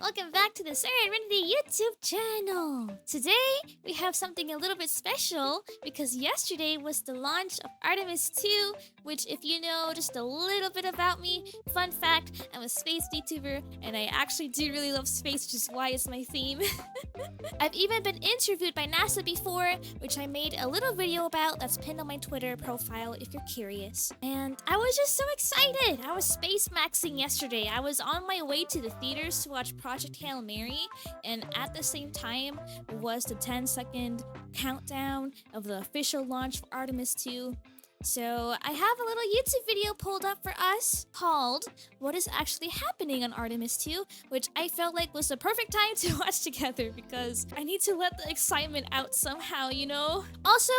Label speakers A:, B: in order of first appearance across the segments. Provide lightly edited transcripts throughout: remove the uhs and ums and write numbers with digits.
A: Welcome back to the Serenrenity YouTube channel. Today, we have something a little bit special because yesterday was the launch of Artemis 2, which if you know just a little bit about me, fun fact, I'm a space VTuber and I actually do really love space, which is why it's my theme. I've even been interviewed by NASA before, which I made a little video about that's pinned on my Twitter profile if you're curious. And I was just so excited. I was space maxing yesterday. I was on my way to the theaters to watch Project Hail Mary, and at the same time was the 10-second countdown of the official launch for Artemis 2. So I have a little YouTube video pulled up for us called What is Actually Happening on Artemis 2, which I felt like was the perfect time to watch together because I need to let the excitement out somehow, you know? Also,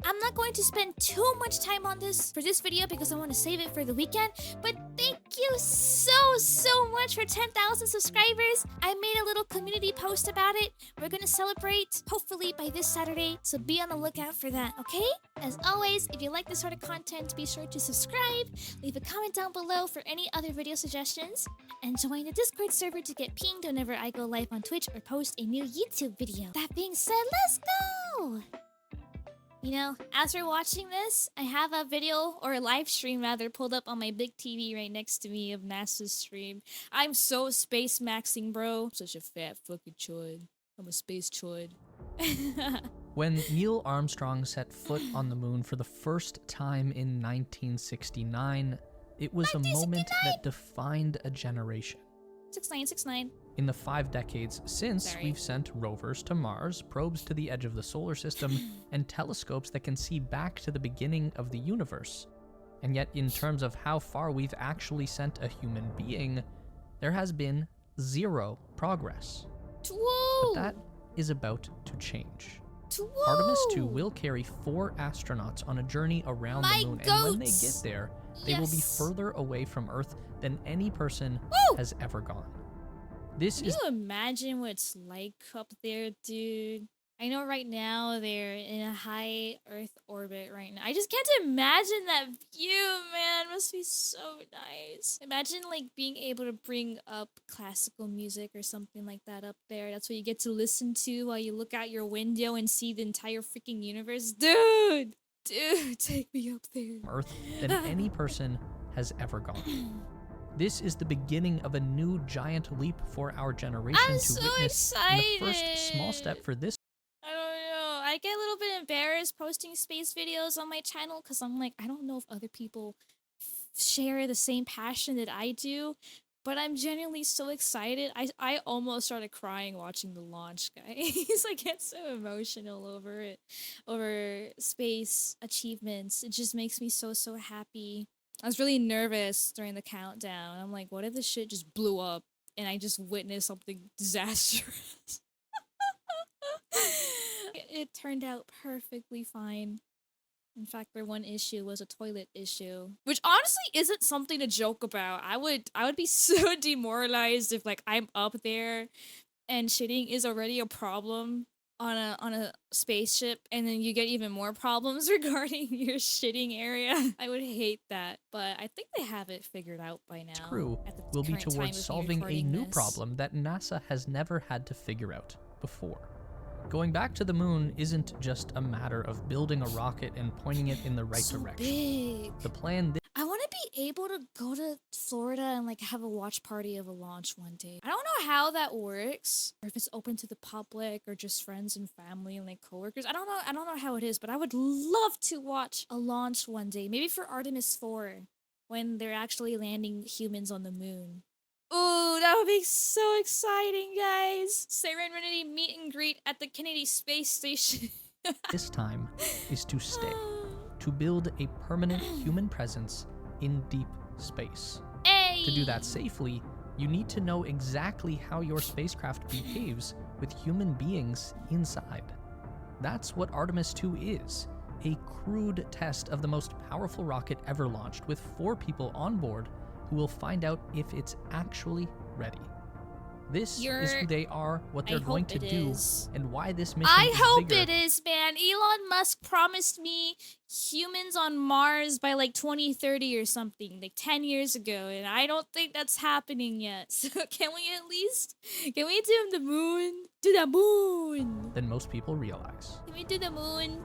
A: I'm not going to spend too much time on this for this video because I want to save it for the weekend, but thank you so much for 10,000 subscribers. I made a little community post about it. We're gonna celebrate hopefully by this Saturday, so be on the lookout for that, okay? As always, if you like this sort of content, be sure to subscribe, leave a comment down below for any other video suggestions, and join the Discord server to get pinged whenever I go live on Twitch or post a new YouTube video. That being said, let's go! You know, as we're watching this, I have a video, or a live stream rather, pulled up on my big TV right next to me of NASA's stream. I'm so space maxing, bro. I'm such a fat fucking choid. I'm a space choid.
B: When Neil Armstrong set foot on the moon for the first time in 1969, it was a moment that defined a generation.
A: 6969.
B: In the 5 decades since, we've sent rovers to Mars, probes to the edge of the solar system, and telescopes that can see back to the beginning of the universe. And yet, in terms of how far we've actually sent a human being, there has been zero progress.
A: Whoa!
B: But that is about to change.
A: Whoa!
B: Artemis 2 will carry 4 astronauts on a journey around the moon, and when they get there, they will be further away from Earth than any person has ever gone. Can you
A: imagine what it's like up there, dude? I know right now they're in a high Earth orbit right now. I just can't imagine that view, man. It must be so nice. Imagine like being able to bring up classical music or something like that up there. That's what you get to listen to while you look out your window and see the entire freaking universe. Dude, take me up there.
B: Earth than any person has ever gone. This is the beginning of a new giant leap for our generation to witness. And the first small step for this.
A: I get a little bit embarrassed posting space videos on my channel because I'm like, I don't know if other people share the same passion that I do, but I'm genuinely so excited. I almost started crying watching the launch, guys. I get so emotional over it, over space achievements. It just makes me so happy. I was really nervous during the countdown. I'm like, what if this shit just blew up and I just witnessed something disastrous? It turned out perfectly fine. In fact, their one issue was a toilet issue, which honestly isn't something to joke about. I would be so demoralized if like I'm up there and shitting is already a problem on a spaceship, and then you get even more problems regarding your shitting area. I would hate that, but I think they have it figured out by now.
B: Crew will be towards solving a new problem that NASA has never had to figure out before. Going back to the moon isn't just a matter of building a rocket and pointing it in the right direction.
A: Big.
B: The plan
A: I want to be able to go to Florida and like have a watch party of a launch one day. I don't know how that works, or if it's open to the public or just friends and family and like coworkers. I don't know how it is, but I would love to watch a launch one day. Maybe for Artemis 4 when they're actually landing humans on the moon. Ooh, that would be so exciting, guys! Serenrenity meet and greet at the Kennedy Space Station.
B: this time is to stay, to build a permanent human presence in deep space.
A: Hey!
B: To do that safely, you need to know exactly how your spacecraft behaves with human beings inside. That's what Artemis 2 is, a crude test of the most powerful rocket ever launched with 4 people on board who will find out if it's actually ready. This is who they are, what they're going to do, and why this mission
A: I
B: is
A: hope
B: bigger.
A: it is, man. Elon Musk promised me humans on Mars by like 2030 or something, like 10 years ago, and I don't think that's happening yet. So can we do the moon? Do the moon!
B: Than most people realize.
A: Can we do the moon?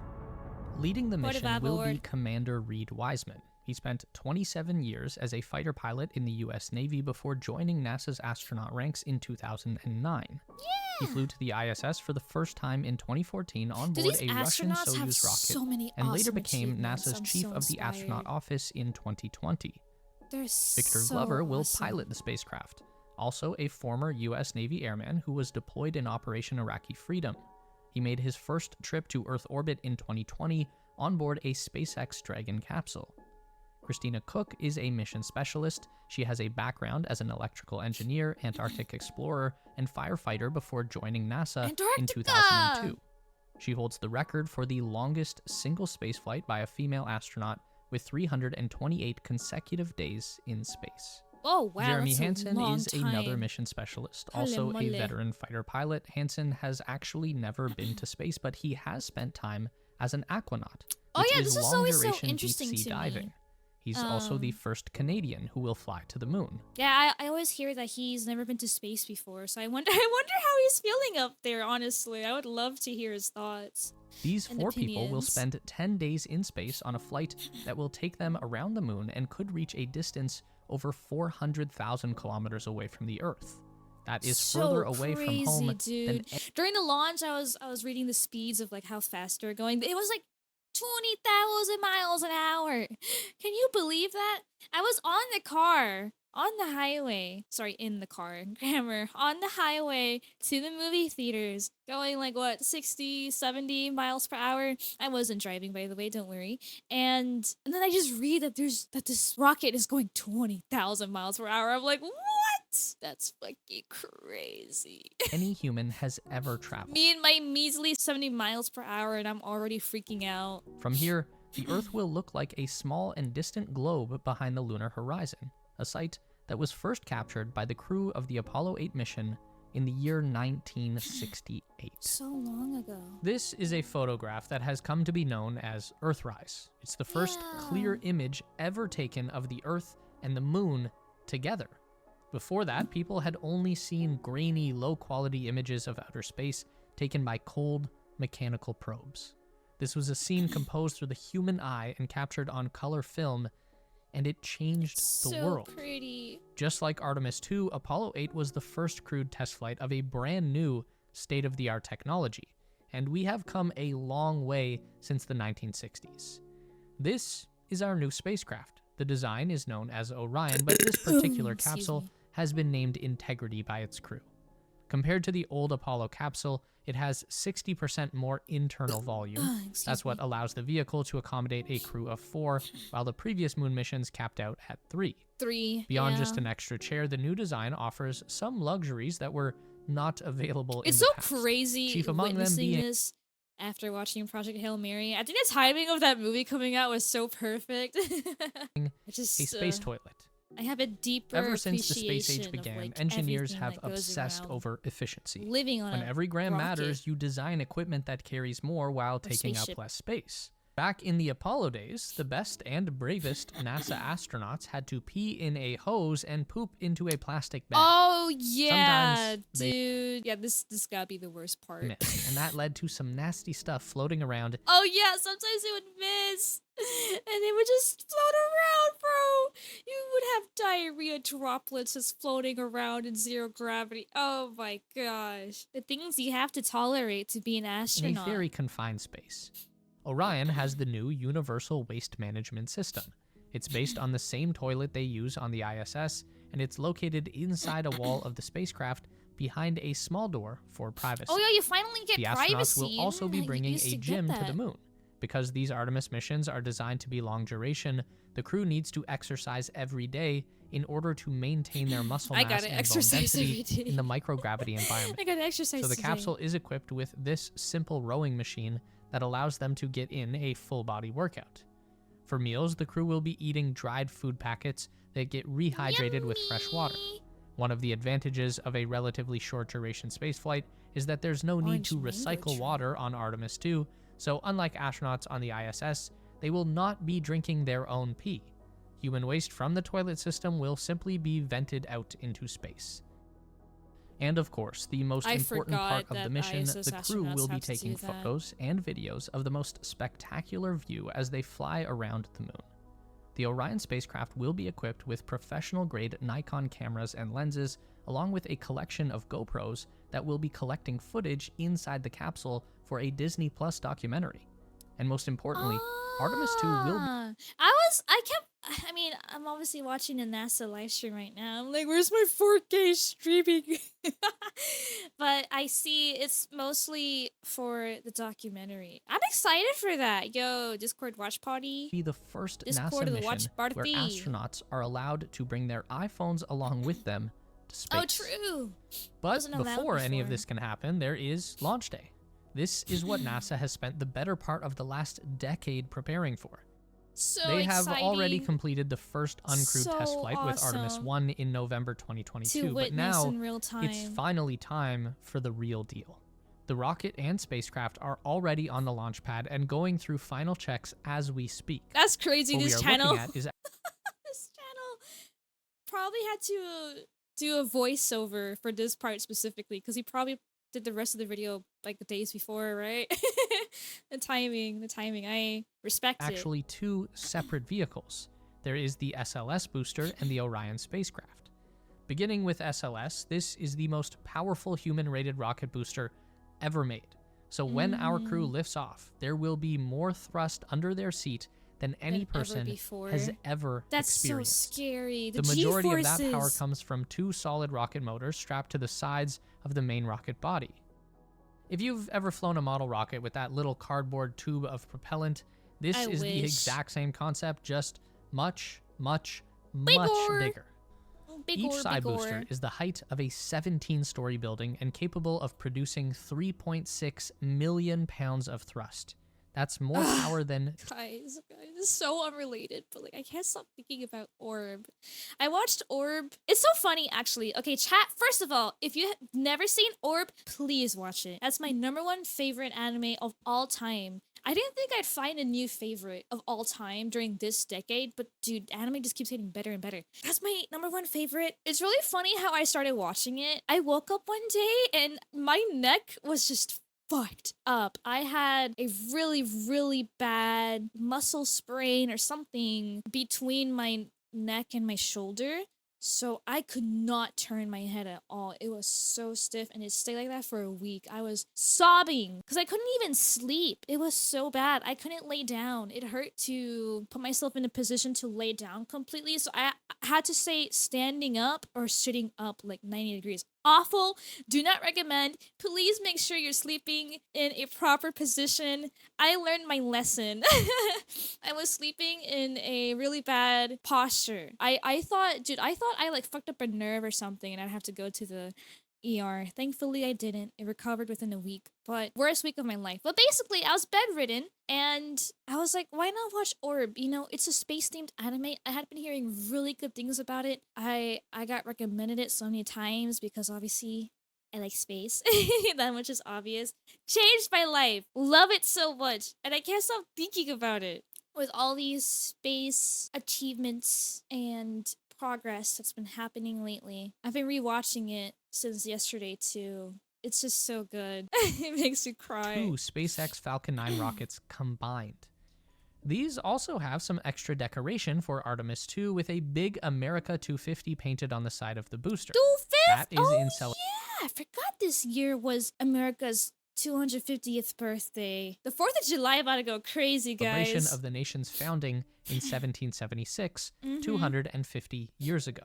B: Leading the
A: Port of
B: mission will be
A: Abort.
B: Commander Reed Wiseman. He spent 27 years as a fighter pilot in the U.S. Navy before joining NASA's astronaut ranks in 2009.
A: Yeah!
B: He flew to the ISS for the first time in 2014 on board a Russian Soyuz rocket, and later became NASA's chief of the astronaut office in 2020. Victor Glover will pilot the spacecraft, also a former U.S. Navy airman who was deployed in Operation Iraqi Freedom. He made his first trip to Earth orbit in 2020 on board a SpaceX Dragon capsule. Christina Cook is a mission specialist. She has a background as an electrical engineer, Antarctic explorer, and firefighter before joining NASA in 2002. She holds the record for the longest single spaceflight by a female astronaut with 328 consecutive days in space.
A: Oh, wow,
B: Jeremy
A: that's
B: Hansen
A: a long
B: is
A: time.
B: another mission specialist, also a veteran fighter pilot. Hansen has actually never been to space, but he has spent time as an aquanaut, which
A: this is
B: long
A: always so
B: duration
A: interesting
B: deep sea
A: to
B: diving.
A: me.
B: He's also the first Canadian who will fly to the moon.
A: Yeah, I always hear that he's never been to space before, so I wonder how he's feeling up there, honestly. I would love to hear his thoughts.
B: These 4 people will spend 10 days in space on a flight that will take them around the moon and could reach a distance over 400,000 kilometers away from the Earth. That is
A: so
B: further away
A: crazy,
B: from home
A: dude.
B: than...
A: During the launch, I was reading the speeds of like how fast they're going. It was like 20,000 miles an hour. Can you believe that? I was on the highway, in the car, grammar, on the highway to the movie theaters, going like, 60, 70 miles per hour? I wasn't driving, by the way, don't worry. And then I just read that this rocket is going 20,000 miles per hour. I'm like, what? That's fucking crazy.
B: any human has ever traveled.
A: Me and my measly 70 miles per hour, and I'm already freaking out.
B: From here, the Earth will look like a small and distant globe behind the lunar horizon, a sight that was first captured by the crew of the Apollo 8 mission in the year 1968.
A: So long ago.
B: This is a photograph that has come to be known as Earthrise. It's the first clear image ever taken of the Earth and the moon together. Before that, people had only seen grainy, low-quality images of outer space taken by cold, mechanical probes. This was a scene composed through the human eye and captured on color film, and it changed the world.
A: So pretty.
B: Just like Artemis 2, Apollo 8 was the first crewed test flight of a brand new state-of-the-art technology, and we have come a long way since the 1960s. This is our new spacecraft. The design is known as Orion, but this particular capsule has been named Integrity by its crew. Compared to the old Apollo capsule, it has 60% more internal volume. That's what allows the vehicle to accommodate a crew of 4, while the previous moon missions capped out at 3. Beyond just an extra chair, the new design offers some luxuries that were not available in the past.
A: It's so crazy
B: Chief among
A: witnessing
B: them being
A: this after watching Project Hail Mary. I think the timing of that movie coming out was so perfect.
B: a space toilet.
A: I have a deeper
B: Ever since the space age
A: appreciation
B: began,
A: of, like,
B: engineers
A: everything
B: have
A: that goes
B: obsessed
A: around
B: over efficiency.
A: living on
B: When
A: a
B: every gram
A: rocket
B: matters, you design equipment that carries more while taking up
A: spaceship.
B: less space. Back in the Apollo days, the best and bravest NASA astronauts had to pee in a hose and poop into a plastic bag.
A: Oh yeah,
B: Sometimes
A: dude. Yeah, this gotta be the worst part.
B: Miss, and that led to some nasty stuff floating around.
A: Oh yeah, sometimes it would miss. And it would just float around, bro. You would have diarrhea droplets just floating around in zero gravity. Oh my gosh. The things you have to tolerate to be an
B: In
A: astronaut.
B: a very confined space. Orion has the new Universal Waste Management System. It's based on the same toilet they use on the ISS, and it's located inside a wall of the spacecraft behind a small door for privacy.
A: Oh yeah, you finally get
B: the
A: privacy.
B: astronauts will also be
A: You
B: bringing
A: used
B: a
A: to get
B: gym to the
A: that.
B: moon. Because these Artemis missions are designed to be long duration, the crew needs to exercise every day in order to maintain their muscle
A: I
B: mass
A: gotta
B: and bone
A: exercise
B: density
A: every day.
B: in the microgravity environment.
A: I gotta exercise
B: So the
A: today.
B: capsule is equipped with this simple rowing machine that allows them to get in a full-body workout. For meals, the crew will be eating dried food packets that get rehydrated with fresh water. One of the advantages of a relatively short duration spaceflight is that there's no need to recycle water on Artemis 2, so unlike astronauts on the ISS, they will not be drinking their own pee. Human waste from the toilet system will simply be vented out into space. And of course, the most important part of the mission, the crew will be taking photos and videos of the most spectacular view as they fly around the moon. The Orion spacecraft will be equipped with professional-grade Nikon cameras and lenses, along with a collection of GoPros that will be collecting footage inside the capsule for a Disney Plus documentary. And most importantly, Artemis 2 will be...
A: I'm obviously watching a NASA live stream right now. I'm like, where's my 4K streaming? But I see it's mostly for the documentary. I'm excited for that. Yo, Discord watch party.
B: Be the first NASA mission where astronauts are allowed to bring their iPhones along with them to space.
A: Oh, true.
B: But before any of this can happen, there is launch day. This is what NASA has spent the better part of the last decade preparing for. They have already completed the first uncrewed test flight with Artemis 1 in November 2022, but now it's finally time for the real deal. The rocket and spacecraft are already on the launch pad and going through final checks as we speak.
A: That's crazy. This channel
B: is
A: this channel probably had to do a voiceover for this part specifically, because he probably did the rest of the video like the days before, right? The timing, I respect it.
B: Actually, two separate vehicles. There is the SLS booster and the Orion spacecraft. Beginning with SLS, this is the most powerful human-rated rocket booster ever made. So when our crew lifts off, there will be more thrust under their seat than any person has ever experienced.
A: That's so scary.
B: The majority of that power comes from two solid rocket motors strapped to the sides of the main rocket body. If you've ever flown a model rocket with that little cardboard tube of propellant, this is the exact same concept, just much, much, much bigger. Each side booster is the height of a 17-story building and capable of producing 3.6 million pounds of thrust. That's more power than...
A: Guys, this is so unrelated, but like I can't stop thinking about Orb. I watched Orb. It's so funny, actually. Okay, chat, first of all, if you have never seen Orb, please watch it. That's my #1 favorite anime of all time. I didn't think I'd find a new favorite of all time during this decade, but dude, anime just keeps getting better and better. That's my #1 favorite. It's really funny how I started watching it. I woke up one day and my neck was just fucked up. I had a really, really bad muscle sprain or something between my neck and my shoulder. So I could not turn my head at all. It was so stiff and it stayed like that for a week. I was sobbing because I couldn't even sleep. It was so bad. I couldn't lay down. It hurt to put myself in a position to lay down completely. So I had to stay standing up or sitting up like 90 degrees. Awful. Do not recommend. Please make sure you're sleeping in a proper position. I learned my lesson. I was sleeping in a really bad posture. I thought I like fucked up a nerve or something and I'd have to go to the ER. Thankfully, I didn't. It recovered within a week, but worst week of my life. But basically, I was bedridden and I was like, why not watch Orb? You know, it's a space-themed anime. I had been hearing really good things about it. I got recommended it so many times because obviously I like space. That much is obvious. Changed my life. Love it so much. And I can't stop thinking about it. With all these space achievements and progress that's been happening lately. I've been rewatching it since yesterday too. It's just so good. It makes me cry.
B: 2 SpaceX Falcon 9 rockets combined. These also have some extra decoration for Artemis 2 with a big America 250 painted on the side of the booster.
A: 250?
B: That is in
A: yeah, I forgot this year was America's 250th birthday. The 4th of July about to go crazy, guys.
B: Celebration of the nation's founding in 1776, 250 years ago.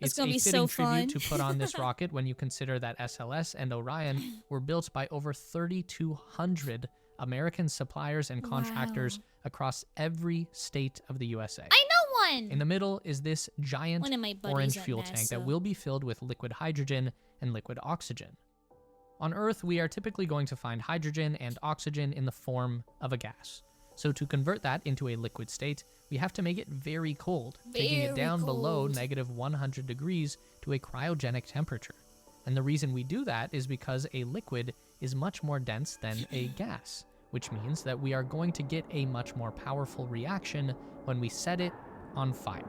B: It's a fitting tribute to put on this rocket when you consider that SLS and Orion were built by over 3,200 American suppliers and contractors across every state of the USA.
A: I know one!
B: In the middle is this giant orange fuel tank that will be filled with liquid hydrogen and liquid oxygen. On Earth, we are typically going to find hydrogen and oxygen in the form of a gas. So to convert that into a liquid state, we have to make it very cold, taking it
A: Very
B: down below
A: cold.
B: negative 100 degrees to a cryogenic temperature. And the reason we do that is because a liquid is much more dense than a gas, which means that we are going to get a much more powerful reaction when we set it on fire.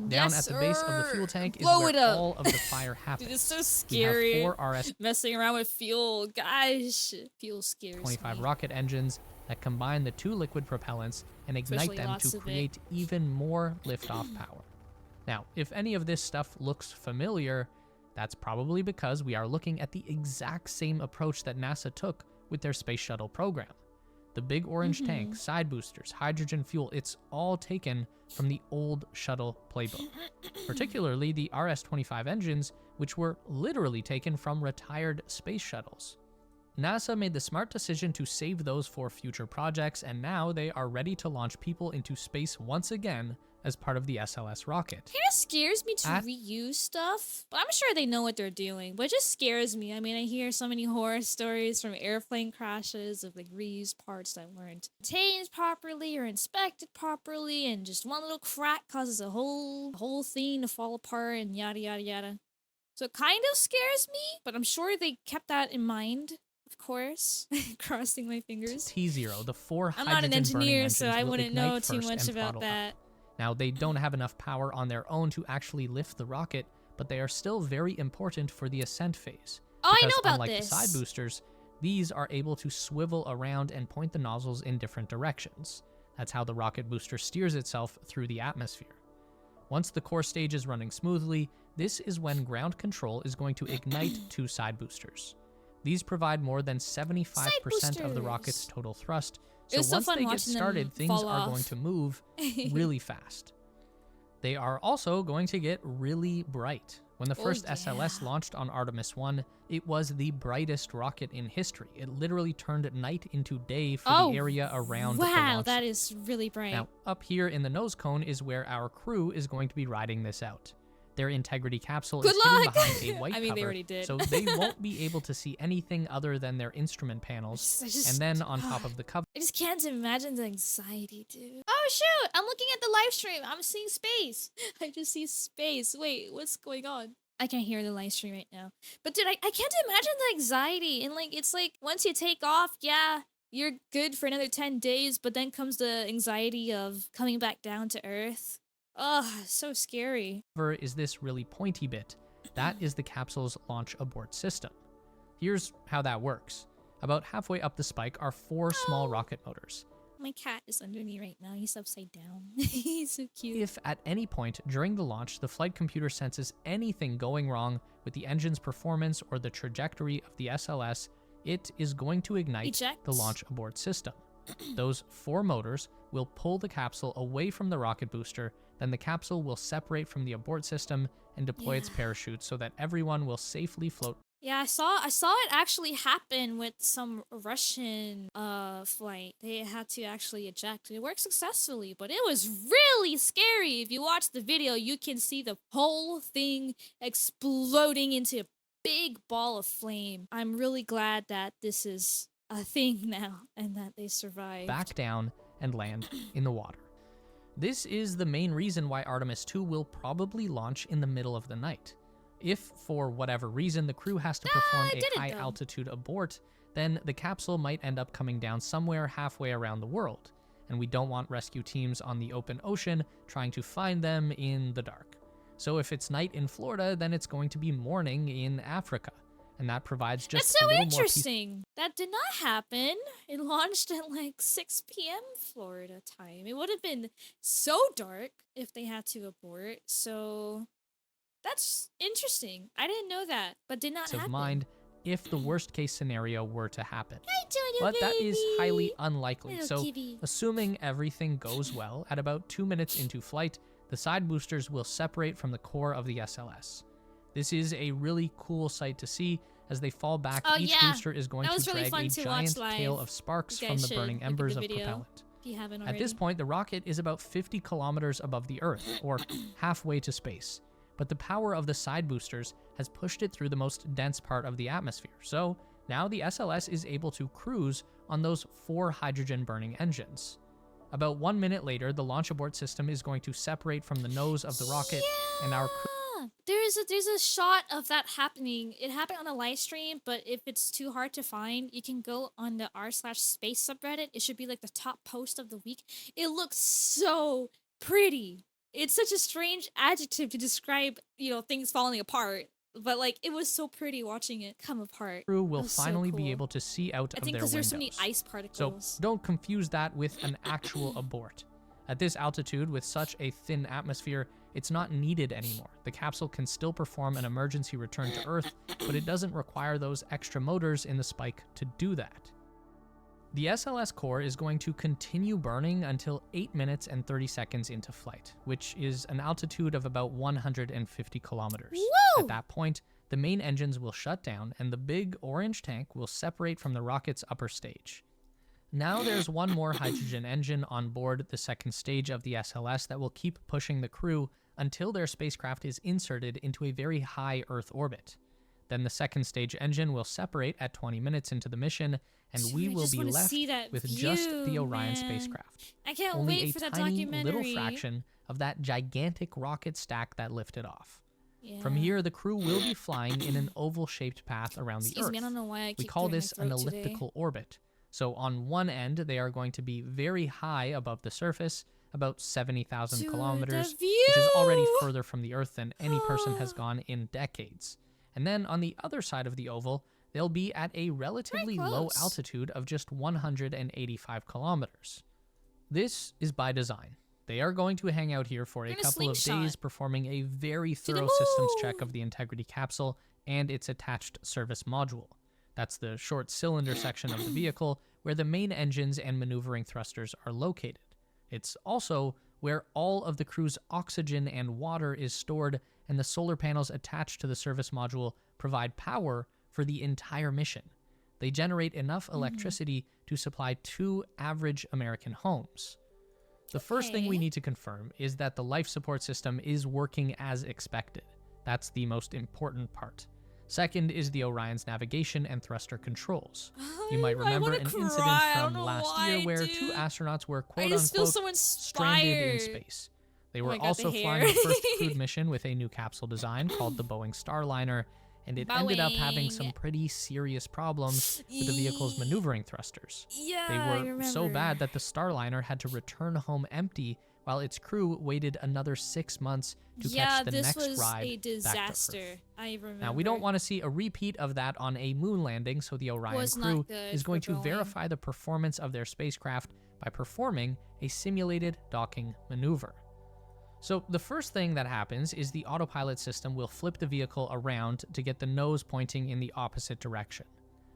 B: Down at the base of the fuel tank is
A: Blow it
B: where
A: up.
B: all of the fire happens.
A: Dude, it's so
B: We have
A: scary.
B: 4 RS
A: Messing around with fuel, gosh, fuel scares
B: 25
A: me.
B: rocket engines that combine the 2 liquid propellants and ignite
A: Especially
B: them
A: lots
B: to
A: of it.
B: create even more liftoff power. Now, if any of this stuff looks familiar, that's probably because we are looking at the exact same approach that NASA took with their space shuttle program. The big orange tank, side boosters, hydrogen fuel, it's all taken from the old shuttle playbook. Particularly the RS-25 engines, which were literally taken from retired space shuttles. NASA made the smart decision to save those for future projects, and now they are ready to launch people into space once again as part of the SLS rocket.
A: Kind of scares me to reuse stuff, but I'm sure they know what they're doing. But it just scares me. I mean, I hear so many horror stories from airplane crashes of like reused parts that weren't maintained properly or inspected properly, and just one little crack causes a whole thing to fall apart and yada yada yada. So it kind of scares me, but I'm sure they kept that in mind. Of course, crossing my fingers.
B: T0, the 4
A: I'm not an
B: hydrogen burning
A: engineer,
B: engines
A: so I
B: will
A: wouldn't
B: ignite
A: know too
B: first
A: much
B: and
A: about
B: throttle up.
A: that.
B: Now, they don't have enough power on their own to actually lift the rocket, but they are still very important for the ascent phase.
A: Oh, I know
B: Because
A: about
B: unlike
A: this.
B: the side boosters, these are able to swivel around and point the nozzles in different directions. That's how the rocket booster steers itself through the atmosphere. Once the core stage is running smoothly, this is when ground control is going to ignite 2 side boosters. These provide more than 75% of the rocket's total thrust,
A: It was
B: so
A: so
B: once
A: fun
B: they get
A: watching them
B: started, things
A: fall
B: are going
A: off.
B: to move really fast. They are also going to get really bright. When the first SLS launched on Artemis 1, it was the brightest rocket in history. It literally turned night into day for the area around the launch.
A: Wow, that is really bright.
B: Now, up here in the nose cone is where our crew is going to be riding this out. Their integrity capsule is hidden behind a white
A: I mean,
B: cover,
A: they already did.
B: so they won't be able to see anything other than their instrument panels. And then on top of the cover,
A: I just can't imagine the anxiety, dude. Oh shoot! I'm looking at the live stream. I'm seeing space. I just see space. Wait, what's going on? I can't hear the live stream right now. But dude, I can't imagine the anxiety. And like, it's like once you take off, yeah, you're good for another 10 days. But then comes the anxiety of coming back down to Earth. Ugh, so scary.
B: is this really pointy bit. That is the capsule's launch abort system. Here's how that works. About halfway up the spike are 4 small rocket motors.
A: My cat is under me right now. He's upside down. He's so cute.
B: If at any point during the launch the flight computer senses anything going wrong with the engine's performance or the trajectory of the SLS, it is going to ignite the launch abort system. Those 4 motors will pull the capsule away from the rocket booster, then the capsule will separate from the abort system and deploy its parachute so that everyone will safely float.
A: Yeah, I saw it actually happen with some Russian flight. They had to actually eject. It worked successfully, but it was really scary. If you watch the video, you can see the whole thing exploding into a big ball of flame. I'm really glad that this is a thing now and that they survived.
B: Back down and land in the water. This is the main reason why Artemis 2 will probably launch in the middle of the night. If, for whatever reason, the crew has to perform a high-altitude abort, then the capsule might end up coming down somewhere halfway around the world, and we don't want rescue teams on the open ocean trying to find them in the dark. So if it's night in Florida, then it's going to be morning in Africa, and that provides just
A: That's
B: a
A: so
B: little
A: interesting. That did not happen. It launched at like 6 p.m. Florida time. It would have been so dark if they had to abort. So that's interesting. I didn't know that, but did not happen.
B: Mind if the worst case scenario were to happen.
A: Hi, Johnny,
B: but that
A: baby.
B: is highly unlikely.
A: Little
B: So
A: kitty.
B: assuming everything goes well, at about 2 minutes into flight, the side boosters will separate from the core of the SLS. This is a really cool sight to see. As they fall back, each booster is going to drag a giant tail of sparks from the burning embers of propellant.
A: If you haven't
B: At this point, the rocket is about 50 kilometers above the Earth, or halfway to space. But the power of the side boosters has pushed it through the most dense part of the atmosphere. So now the SLS is able to cruise on those 4 hydrogen-burning engines. About 1 minute later, the launch abort system is going to separate from the nose of the rocket, and our crew...
A: There's a shot of that happening. It happened on a live stream, but if it's too hard to find, you can go on the r/space subreddit. It should be like the top post of the week. It looks so pretty. It's such a strange adjective to describe, things falling apart. But like, it was so pretty watching it come apart.
B: Crew will finally be able to see out of their windows.
A: I think because there's so many ice particles.
B: So don't confuse that with an actual abort. At this altitude, with such a thin atmosphere, it's not needed anymore. The capsule can still perform an emergency return to Earth, but it doesn't require those extra motors in the spike to do that. The SLS core is going to continue burning until 8 minutes and 30 seconds into flight, which is an altitude of about 150 kilometers.
A: Woo!
B: At that point, the main engines will shut down and the big orange tank will separate from the rocket's upper stage. Now there's one more hydrogen engine on board the second stage of the SLS that will keep pushing the crew until their spacecraft is inserted into a very high Earth orbit. Then the second stage engine will separate at 20 minutes into the mission, and we will be left with just the Orion spacecraft.
A: I can't
B: Only
A: wait for that
B: tiny
A: documentary.
B: little fraction of that gigantic rocket stack that lifted off.
A: Yeah.
B: From here, the crew will be flying in an oval-shaped path around the Earth.
A: Me, I don't know why I keep
B: We call
A: clearing
B: this
A: my
B: an
A: throat
B: elliptical
A: today.
B: orbit. So on one end, they are going to be very high above the surface, about 70,000 kilometers, which is already further from the Earth than any person has gone in decades. And then on the other side of the oval, they'll be at a relatively low altitude of just 185 kilometers. This is by design. They are going to hang out here for a couple of days, performing a very thorough systems check of the Integrity capsule and its attached service module. That's the short cylinder section of the vehicle where the main engines and maneuvering thrusters are located. It's also where all of the crew's oxygen and water is stored, and the solar panels attached to the service module provide power for the entire mission. They generate enough electricity to supply 2 average American homes. The first thing we need to confirm is that the life support system is working as expected. That's the most important part. Second is the Orion's navigation and thruster controls. You might remember an incident from last year where 2 astronauts were quote-unquote stranded in space. They were also flying the first crewed mission with a new capsule design called the Boeing Starliner, and it ended up having some pretty serious problems with the vehicle's maneuvering thrusters. They were so bad that the Starliner had to return home empty while its crew waited another 6 months to catch the next ride back to Earth.
A: Yeah, this was a disaster. I remember.
B: Now, we don't want to see a repeat of that on a moon landing, so the Orion crew is going to verify the performance of their spacecraft by performing a simulated docking maneuver. So the first thing that happens is the autopilot system will flip the vehicle around to get the nose pointing in the opposite direction.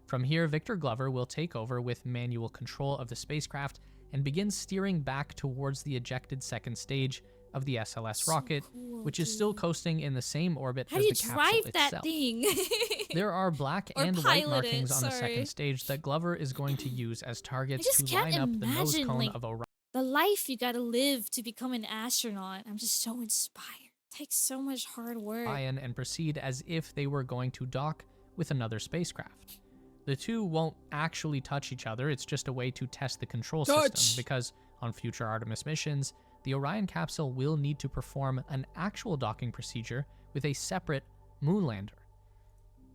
B: From here, Victor Glover will take over with manual control of the spacecraft and begin steering back towards the ejected second stage of the SLS rocket, which is still coasting in the same orbit as the capsule itself. How do you drive that thing? There are black and white markings on the second stage that Glover is going to use as targets to line up the nose cone of Orion.
A: The life you gotta live to become an astronaut. I'm just so inspired. It takes so much hard work.
B: And proceed as if they were going to dock with another spacecraft. The two won't actually touch each other, it's just a way to test the control system, because on future Artemis missions, the Orion capsule will need to perform an actual docking procedure with a separate moonlander.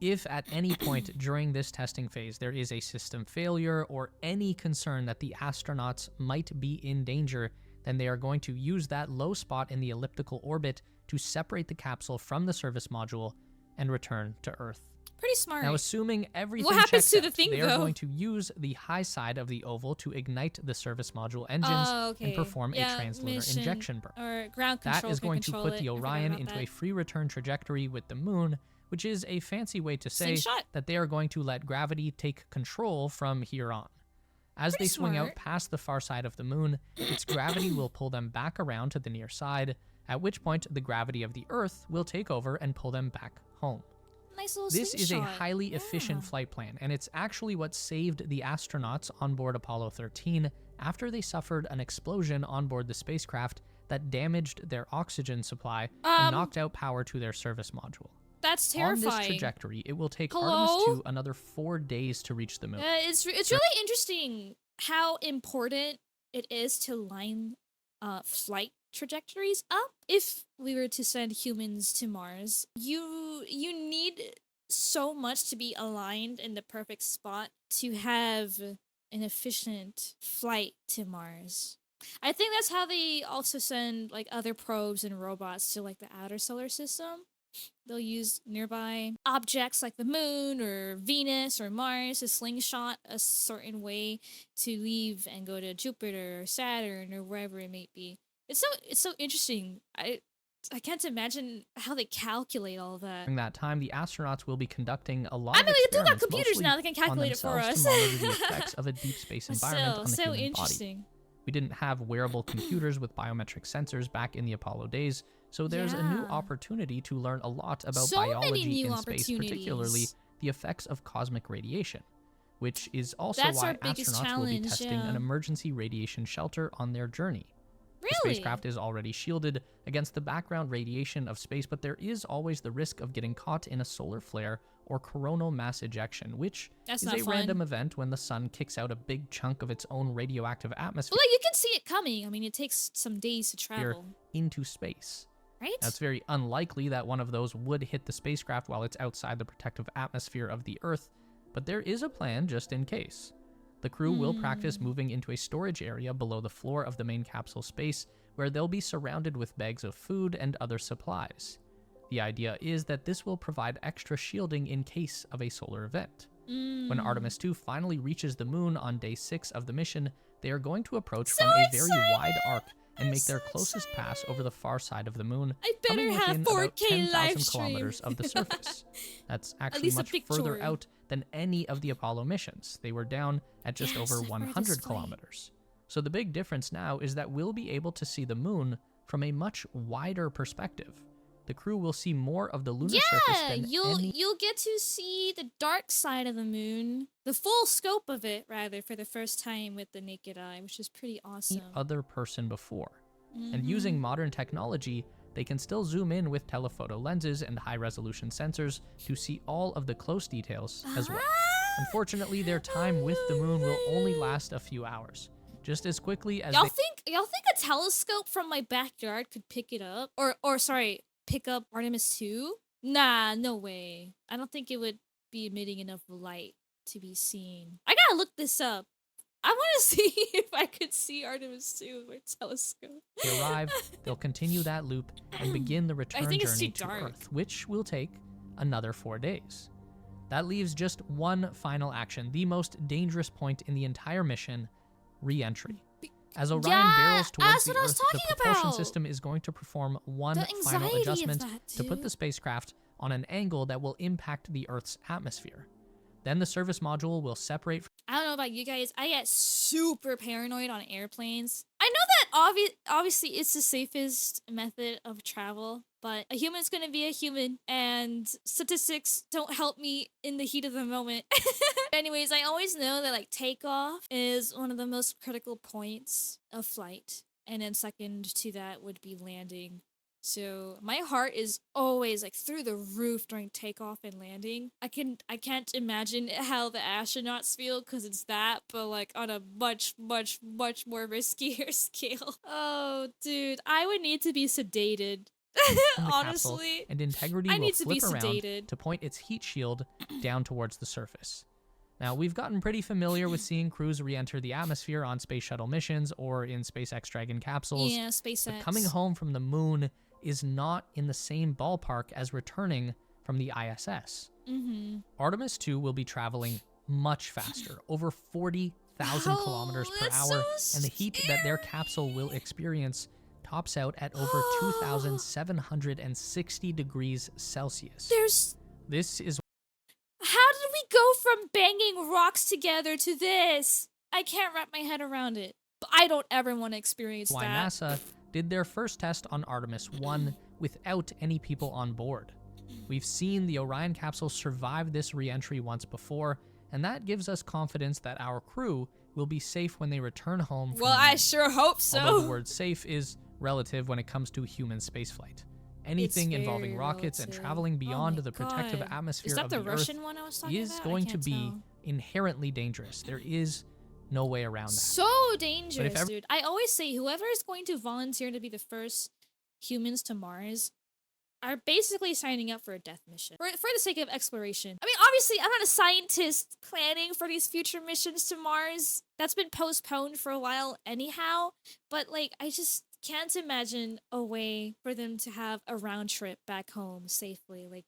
B: If at any point during this testing phase there is a system failure or any concern that the astronauts might be in danger, then they are going to use that low spot in the elliptical orbit to separate the capsule from the service module and return to Earth.
A: Pretty smart.
B: Now, assuming everything checks out, they are going to use the high side of the oval to ignite the service module engines and perform a translunar injection burn.
A: Or ground control.
B: That is going to put the Orion into a free return trajectory with the moon, which is a fancy way to say that they are going to let gravity take control from here on. As they swing out past the far side of the moon, its gravity will pull them back around to the near side, at which point the gravity of the Earth will take over and pull them back home. This is a highly efficient flight plan, and it's actually what saved the astronauts on board Apollo 13 after they suffered an explosion on board the spacecraft that damaged their oxygen supply and knocked out power to their service module.
A: That's terrifying.
B: On this trajectory, it will take Artemis 2 another 4 days to reach the moon.
A: It's really interesting how important it is to line flight trajectories up. If we were to send humans to Mars, you need so much to be aligned in the perfect spot to have an efficient flight to Mars. I think that's how they also send like other probes and robots to like the outer solar system. They'll use nearby objects like the moon or Venus or Mars to slingshot a certain way to leave and go to Jupiter or Saturn or wherever it may be. It's so interesting. I can't imagine how they calculate all of that.
B: During that time, the astronauts will be conducting a lot
A: I
B: of
A: mean, we do got
B: experiments,
A: computers now that
B: mostly
A: can calculate
B: on
A: it for us.
B: themselves to monitor the effects of a deep space environment on the
A: so
B: human
A: interesting.
B: body. We didn't have wearable computers with biometric sensors back in the Apollo days, so there's a new opportunity to learn a lot about biology in space, particularly the effects of cosmic radiation, which is also why astronauts will be testing an emergency radiation shelter on their journey. The spacecraft is already shielded against the background radiation of space, but there is always the risk of getting caught in a solar flare or coronal mass ejection, which is a random event when the sun kicks out a big chunk of its own radioactive atmosphere.
A: Well, you can see it coming. I mean, it takes some days to travel
B: into space.
A: Right?
B: Now, it's very unlikely that one of those would hit the spacecraft while it's outside the protective atmosphere of the Earth, but there is a plan just in case. The crew will practice moving into a storage area below the floor of the main capsule space, where they'll be surrounded with bags of food and other supplies. The idea is that this will provide extra shielding in case of a solar event. When Artemis 2 finally reaches the moon on day 6 of the mission, they are going to approach from a very wide arc and make their closest pass over the far side of the moon, coming within about 10,000 kilometers of the surface. That's actually much further out than any of the Apollo missions. They were down at just over 100 kilometers. So the big difference now is that we'll be able to see the moon from a much wider perspective. The crew will see more of the lunar surface than
A: you'll get to see the dark side of the moon, the full scope of it, rather, for the first time with the naked eye, which is pretty awesome.
B: Any other person before. And using modern technology, they can still zoom in with telephoto lenses and high-resolution sensors to see all of the close details as well. Unfortunately, their time with the moon will only last a few hours. Just as quickly as
A: y'all think a telescope from my backyard could pick it up? Pick up Artemis 2? Nah, no way. I don't think it would be emitting enough light to be seen. I gotta look this up. I want to see if I could see Artemis 2 with a telescope.
B: They arrive, they'll continue that loop, and begin the return journey to Earth, which will take another 4 days. That leaves just one final action, the most dangerous point in the entire mission, re-entry. As Orion barrels towards the Earth, the propulsion system is going to perform one final adjustment to put the spacecraft on an angle that will impact the Earth's atmosphere. Then the service module will separate.
A: I don't know about you guys, I get super paranoid on airplanes. I know that obviously it's the safest method of travel, but a human's gonna be a human, and statistics don't help me in the heat of the moment. Anyways, I always know that like takeoff is one of the most critical points of flight, and then second to that would be landing. So my heart is always like through the roof during takeoff and landing. I can't imagine how the astronauts feel because it's that, but like on a much more riskier scale. Oh, dude, I would need to be sedated. Honestly,
B: and integrity will flip around to point its heat shield down towards the surface. Now, we've gotten pretty familiar with seeing crews re-enter the atmosphere on space shuttle missions or in SpaceX Dragon capsules.
A: Yeah, SpaceX.
B: But coming home from the moon is not in the same ballpark as returning from the ISS. Artemis 2 will be traveling much faster, over 40,000 kilometers per hour, and the heat that their capsule will experience tops out at over 2,760 degrees Celsius. This is...
A: How did we go from banging rocks together to this? I can't wrap my head around it. But I don't ever want to experience
B: why
A: that.
B: NASA did their first test on Artemis 1 without any people on board. We've seen the Orion capsule survive this re-entry once before, and that gives us confidence that our crew will be safe when they return home from
A: Well, I sure hope so.
B: Although the word safe is relative when it comes to human spaceflight. Anything involving rockets and traveling beyond the protective atmosphere of the Earth is going to be inherently dangerous. There is No way around that.
A: So dangerous, dude. I always say whoever is going to volunteer to be the first humans to Mars are basically signing up for a death mission for the sake of exploration. I mean, obviously, I'm not a scientist planning for these future missions to Mars. That's been postponed for a while anyhow. But, like, I just can't imagine a way for them to have a round trip back home safely. Like,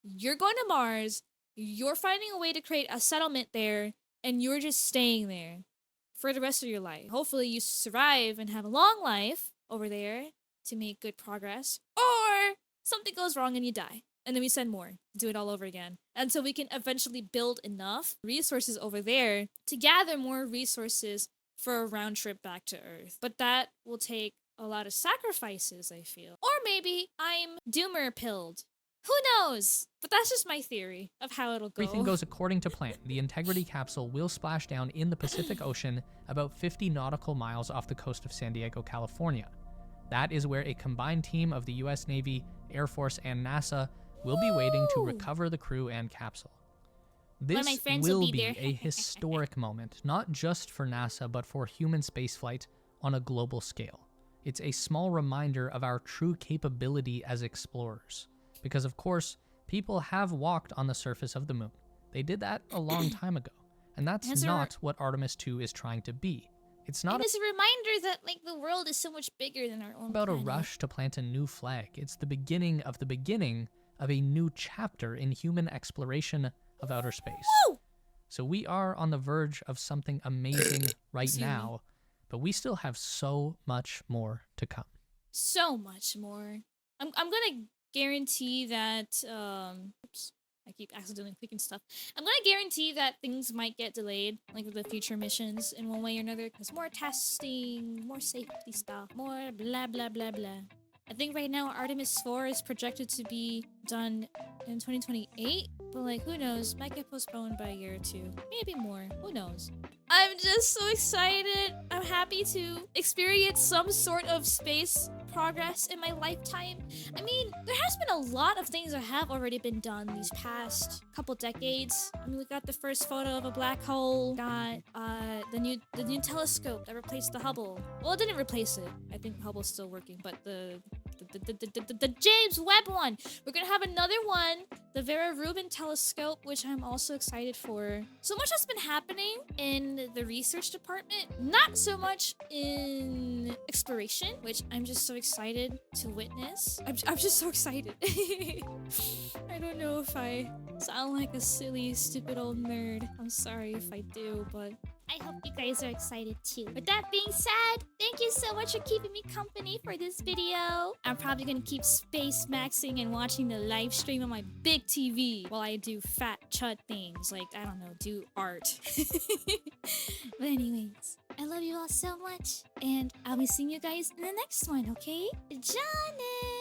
A: you're going to Mars, you're finding a way to create a settlement there, and you're just staying there for the rest of your life. Hopefully, you survive and have a long life over there to make good progress. Or something goes wrong and you die. And then we send more. Do it all over again. Until we can eventually build enough resources over there to gather more resources for a round trip back to Earth. But that will take a lot of sacrifices, I feel. Or maybe I'm doomer pilled. Who knows? But that's just my theory of how it'll go.
B: Everything goes according to plan. The Integrity capsule will splash down in the Pacific Ocean about 50 nautical miles off the coast of San Diego, California. That is where a combined team of the US Navy, Air Force, and NASA will be waiting to recover the crew and capsule. This will be a historic moment, not just for NASA, but for human spaceflight on a global scale. It's a small reminder of our true capability as explorers. Because, of course, people have walked on the surface of the moon. They did that a long time ago. And that's not what Artemis 2 is trying to be. It's not
A: a reminder that, like, the world is so much bigger than our own
B: about
A: planet.
B: A rush to plant a new flag. It's the beginning of a new chapter in human exploration of outer space.
A: Woo!
B: So we are on the verge of something amazing right now, but we still have so much more to come.
A: So much more. I'm gonna guarantee that oops, I keep accidentally clicking stuff. I'm gonna guarantee that things might get delayed, like with the future missions in one way or another, because more testing, more safety stuff, more blah blah blah blah. I think right now Artemis 4 is projected to be done in 2028, but like who knows, might get postponed by a year or two, maybe more, who knows. I'm just so excited. I'm happy to experience some sort of space progress in my lifetime. I mean, there has been a lot of things that have already been done these past couple decades. I mean, we got the first photo of a black hole, got the new telescope that replaced the Hubble. Well, it didn't replace it. I think Hubble's still working, but the James Webb one. We're gonna have another one, the Vera Rubin telescope, which I'm also excited for. So much has been happening in the research department, not so much in exploration, which I'm just so excited to witness. I'm just so excited. I don't know if I sound like a silly, stupid old nerd. I'm sorry if I do, but I hope you guys are excited too. With that being said, thank you so much for keeping me company for this video. I'm probably gonna keep space maxing and watching the live stream on my big TV while I do fat chud things, like, I don't know, do art. But anyways, I love you all so much, and I'll be seeing you guys in the next one, okay? Johnny!